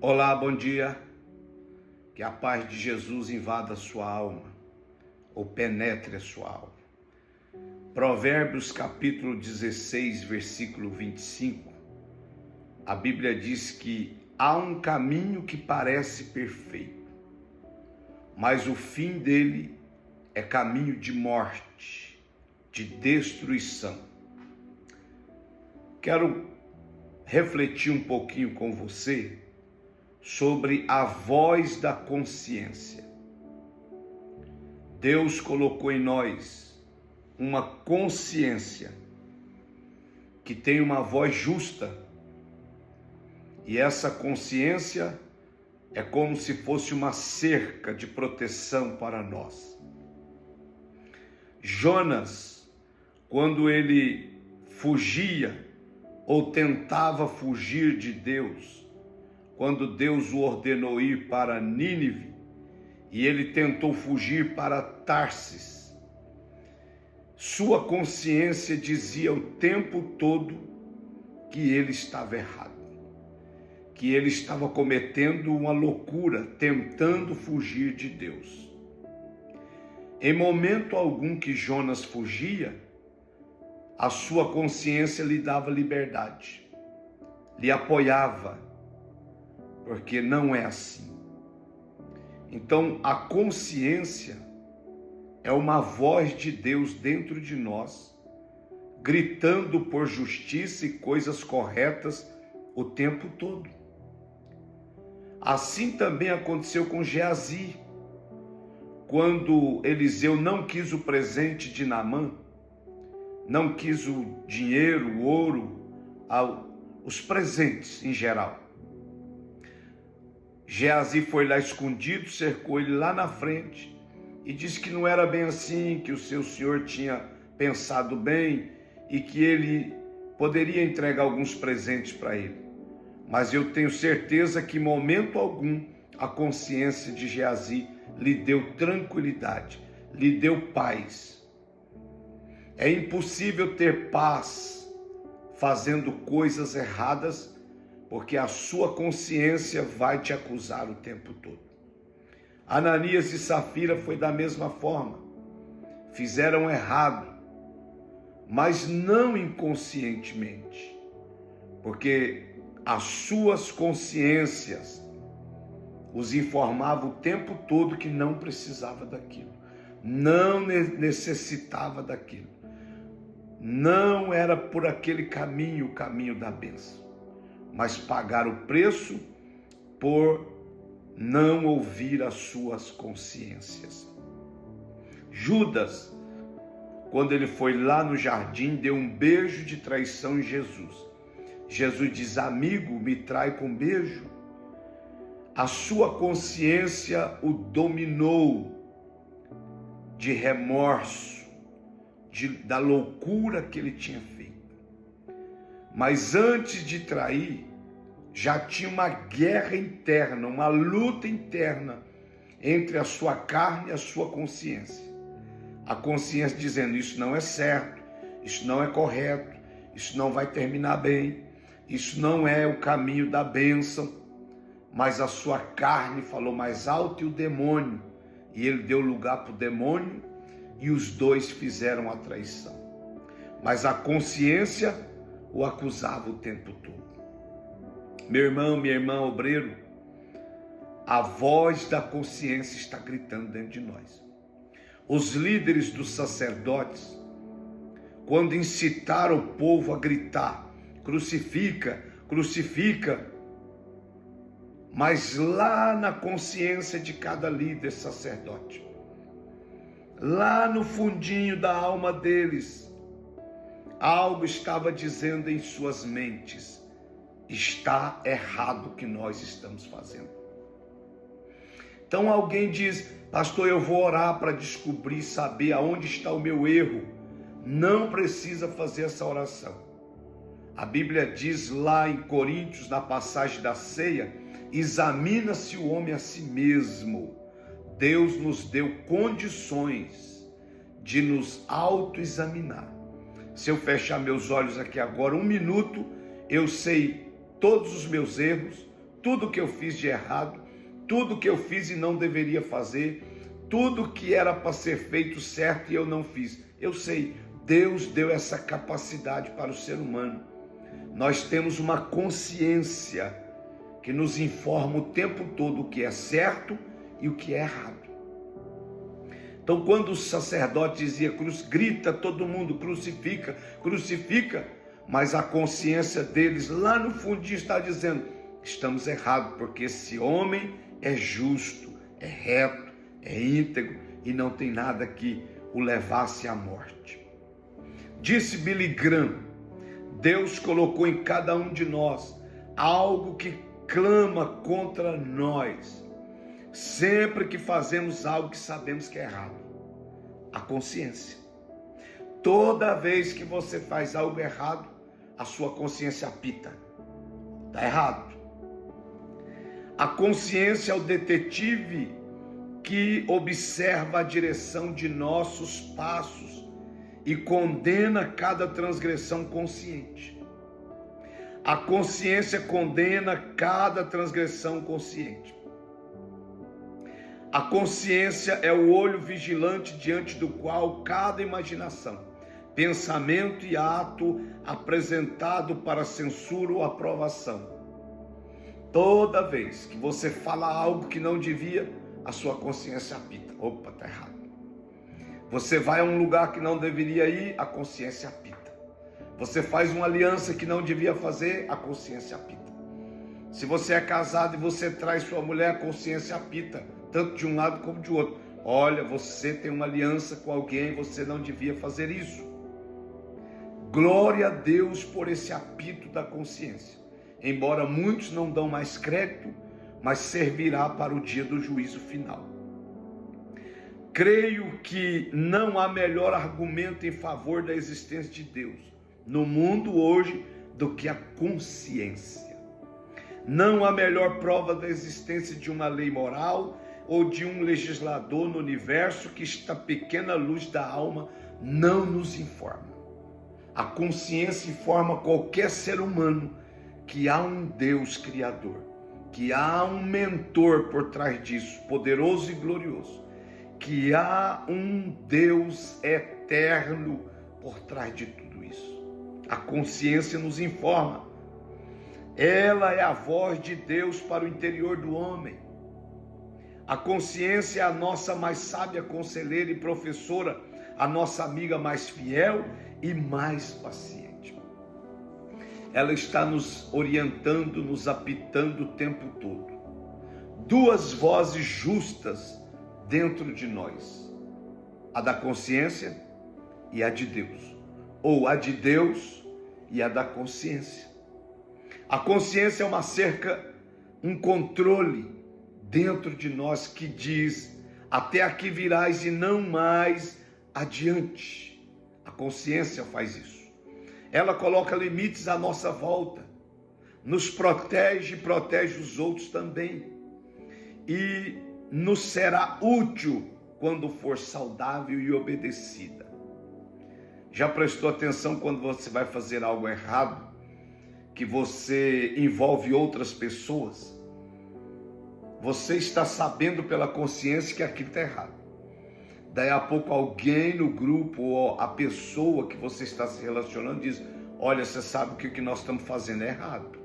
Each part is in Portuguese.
Olá, bom dia. Que a paz de Jesus invada a sua alma, ou penetre a sua alma. Provérbios capítulo 16, versículo 25. A Bíblia diz que há um caminho que parece perfeito, mas o fim dele é caminho de morte, de destruição. Quero refletir um pouquinho com você sobre a voz da consciência. Deus colocou em nós uma consciência que tem uma voz justa, e essa consciência é como se fosse uma cerca de proteção para nós. Jonas, quando ele fugia ou tentava fugir de Deus, quando Deus o ordenou ir para Nínive, e ele tentou fugir para Tarsis, sua consciência dizia o tempo todo que ele estava errado, que ele estava cometendo uma loucura, tentando fugir de Deus. Em momento algum que Jonas fugia, a sua consciência lhe dava liberdade, lhe apoiava, porque não é assim. Então, a consciência é uma voz de Deus dentro de nós, gritando por justiça e coisas corretas o tempo todo. Assim também aconteceu com Geazi, quando Eliseu não quis o presente de Naamã, não quis o dinheiro, o ouro, os presentes em geral. Geazi foi lá escondido, cercou ele lá na frente e disse que não era bem assim, que o seu senhor tinha pensado bem e que ele poderia entregar alguns presentes para ele. Mas eu tenho certeza que em momento algum a consciência de Geazi lhe deu tranquilidade, lhe deu paz. É impossível ter paz fazendo coisas erradas, porque a sua consciência vai te acusar o tempo todo. Ananias e Safira foi da mesma forma. Fizeram errado, mas não inconscientemente, porque as suas consciências os informavam o tempo todo que não precisava daquilo, não necessitava daquilo, não era por aquele caminho, o caminho da bênção, mas pagar o preço por não ouvir as suas consciências. Judas, quando ele foi lá no jardim, deu um beijo de traição em Jesus. Jesus diz: amigo, me trai com beijo? A sua consciência o dominou de remorso, da loucura que ele tinha feito. Mas antes de trair, já tinha uma guerra interna, uma luta interna entre a sua carne e a sua consciência. A consciência dizendo: isso não é certo, isso não é correto, isso não vai terminar bem, isso não é o caminho da bênção. Mas a sua carne falou mais alto e o demônio, e ele deu lugar para o demônio, e os dois fizeram a traição. Mas a consciência o acusava o tempo todo. Meu irmão, minha irmã, obreiro, a voz da consciência está gritando dentro de nós. Os líderes dos sacerdotes, quando incitaram o povo a gritar: crucifica, crucifica, mas lá na consciência de cada líder sacerdote, lá no fundinho da alma deles, algo estava dizendo em suas mentes: está errado o que nós estamos fazendo. Então alguém diz: pastor, eu vou orar para descobrir, saber aonde está o meu erro. Não precisa fazer essa oração. A Bíblia diz lá em Coríntios, na passagem da ceia: examina-se o homem a si mesmo. Deus nos deu condições de nos autoexaminar. Se eu fechar meus olhos aqui agora, 1 minuto, eu sei todos os meus erros, tudo que eu fiz de errado, tudo que eu fiz e não deveria fazer, tudo que era para ser feito certo e eu não fiz. Eu sei, Deus deu essa capacidade para o ser humano. Nós temos uma consciência que nos informa o tempo todo o que é certo e o que é errado. Então, quando o sacerdote dizia, grita todo mundo, crucifica, crucifica, mas a consciência deles lá no fundinho está dizendo, estamos errados, porque esse homem é justo, é reto, é íntegro e não tem nada que o levasse à morte. Disse Billy Graham, Deus colocou em cada um de nós algo que clama contra nós, sempre que fazemos algo que sabemos que é errado. A consciência. Toda vez que você faz algo errado, a sua consciência apita. Está errado. A consciência é o detetive que observa a direção de nossos passos e condena cada transgressão consciente. A consciência condena cada transgressão consciente. A consciência é o olho vigilante diante do qual cada imaginação, pensamento e ato apresentado para censura ou aprovação. Toda vez que você fala algo que não devia, a sua consciência apita. Opa, está errado. Você vai a um lugar que não deveria ir, a consciência apita. Você faz uma aliança que não devia fazer, a consciência apita. Se você é casado e você traz sua mulher, a consciência apita, tanto de um lado como de outro. Olha, você tem uma aliança com alguém, você não devia fazer isso. Glória a Deus por esse apito da consciência. Embora muitos não dão mais crédito, mas servirá para o dia do juízo final. Creio que não há melhor argumento em favor da existência de Deus no mundo hoje do que a consciência. Não há melhor prova da existência de uma lei moral ou de um legislador no universo que esta pequena luz da alma não nos informa. A consciência informa qualquer ser humano que há um Deus Criador, que há um mentor por trás disso, poderoso e glorioso, que há um Deus eterno por trás de tudo isso. A consciência nos informa. Ela é a voz de Deus para o interior do homem. A consciência é a nossa mais sábia conselheira e professora, a nossa amiga mais fiel e mais paciente. Ela está nos orientando, nos apitando o tempo todo. Duas vozes justas dentro de nós, a da consciência e a de Deus, ou a de Deus e a da consciência. A consciência é uma cerca, um controle dentro de nós que diz, até aqui virás e não mais adiante. A consciência faz isso. Ela coloca limites à nossa volta, nos protege e protege os outros também. E nos será útil quando for saudável e obedecida. Já prestou atenção quando você vai fazer algo errado, que você envolve outras pessoas? Você está sabendo pela consciência que aquilo está errado. Daí a pouco alguém no grupo ou a pessoa que você está se relacionando diz, olha, você sabe que o que nós estamos fazendo é errado.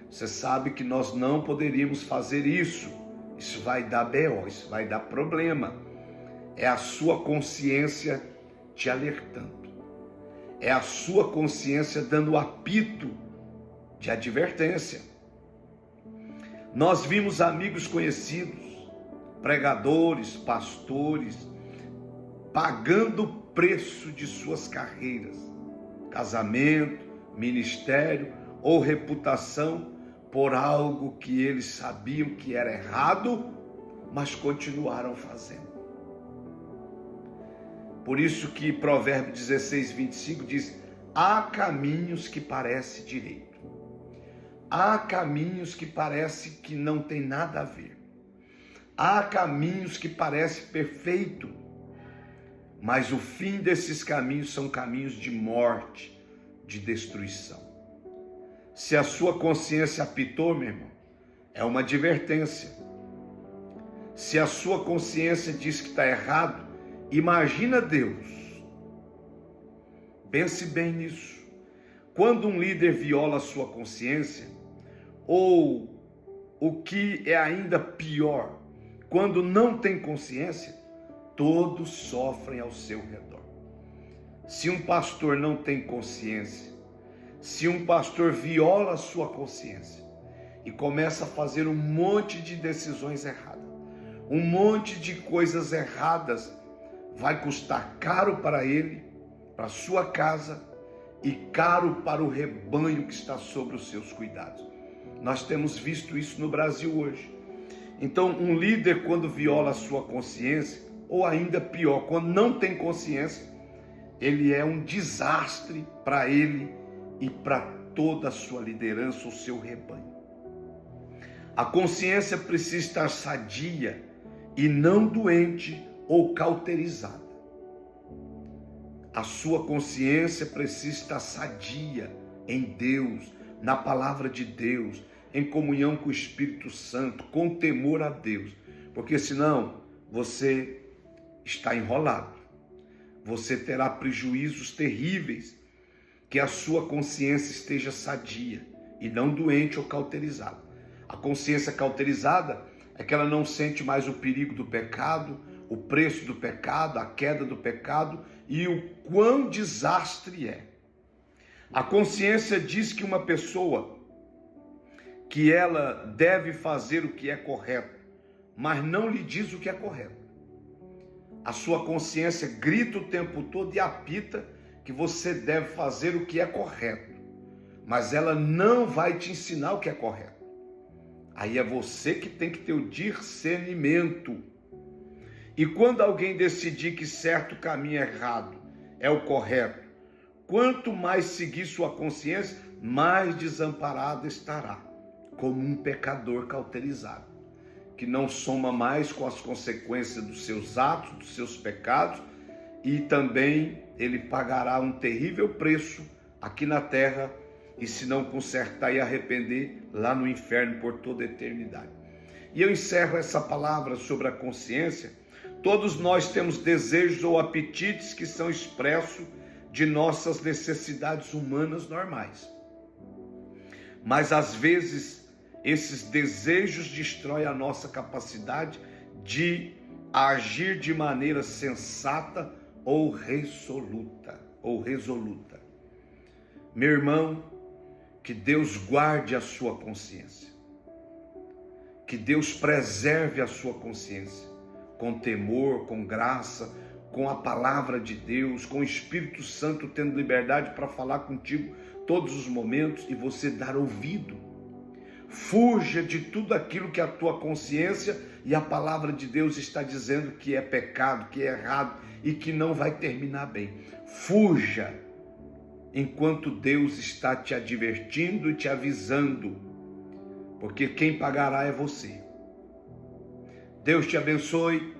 Você sabe que nós não poderíamos fazer isso. Isso vai dar B.O., isso vai dar problema. É a sua consciência te alertando. É a sua consciência dando apito de advertência. Nós vimos amigos conhecidos, pregadores, pastores, pagando o preço de suas carreiras, casamento, ministério ou reputação, por algo que eles sabiam que era errado, mas continuaram fazendo. Por isso que Provérbios 16, 25 diz, há caminhos que parecem direito. Há caminhos que parece que não tem nada a ver. Há caminhos que parecem perfeito, mas o fim desses caminhos são caminhos de morte, de destruição. Se a sua consciência apitou, meu irmão, é uma advertência. Se a sua consciência diz que está errado, imagina Deus. Pense bem nisso. Quando um líder viola a sua consciência, ou o que é ainda pior, quando não tem consciência, todos sofrem ao seu redor. Se um pastor não tem consciência, se um pastor viola a sua consciência e começa a fazer um monte de decisões erradas, um monte de coisas erradas, vai custar caro para ele, para a sua casa e caro para o rebanho que está sobre os seus cuidados. Nós temos visto isso no Brasil hoje. Então, um líder, quando viola a sua consciência, ou ainda pior, quando não tem consciência, ele é um desastre para ele e para toda a sua liderança, o seu rebanho. A consciência precisa estar sadia e não doente ou cauterizada. A sua consciência precisa estar sadia em Deus, na palavra de Deus, em comunhão com o Espírito Santo, com temor a Deus, porque senão você está enrolado, você terá prejuízos terríveis. Que a sua consciência esteja sadia e não doente ou cauterizada. A consciência cauterizada é que ela não sente mais o perigo do pecado, o preço do pecado, a queda do pecado e o quão desastre é. A consciência diz que uma pessoa, que ela deve fazer o que é correto, mas não lhe diz o que é correto. A sua consciência grita o tempo todo e apita que você deve fazer o que é correto, mas ela não vai te ensinar o que é correto. Aí é você que tem que ter o discernimento. E quando alguém decidir que certo caminho errado é o correto, quanto mais seguir sua consciência, mais desamparado estará, como um pecador cauterizado, que não soma mais com as consequências dos seus atos, dos seus pecados, e também ele pagará um terrível preço aqui na terra, e se não consertar e arrepender, lá no inferno por toda a eternidade. E eu encerro essa palavra sobre a consciência. Todos nós temos desejos ou apetites que são expressos de nossas necessidades humanas normais. Mas às vezes esses desejos destroem a nossa capacidade de agir de maneira sensata ou resoluta. Meu irmão, que Deus guarde a sua consciência. Que Deus preserve a sua consciência com temor, com graça, com a palavra de Deus, com o Espírito Santo tendo liberdade para falar contigo todos os momentos e você dar ouvido. Fuja de tudo aquilo que a tua consciência e a palavra de Deus está dizendo que é pecado, que é errado e que não vai terminar bem. Fuja enquanto Deus está te advertindo e te avisando, porque quem pagará é você. Deus te abençoe.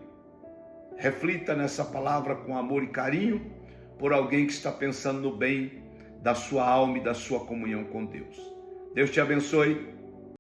Reflita nessa palavra com amor e carinho por alguém que está pensando no bem da sua alma e da sua comunhão com Deus. Deus te abençoe.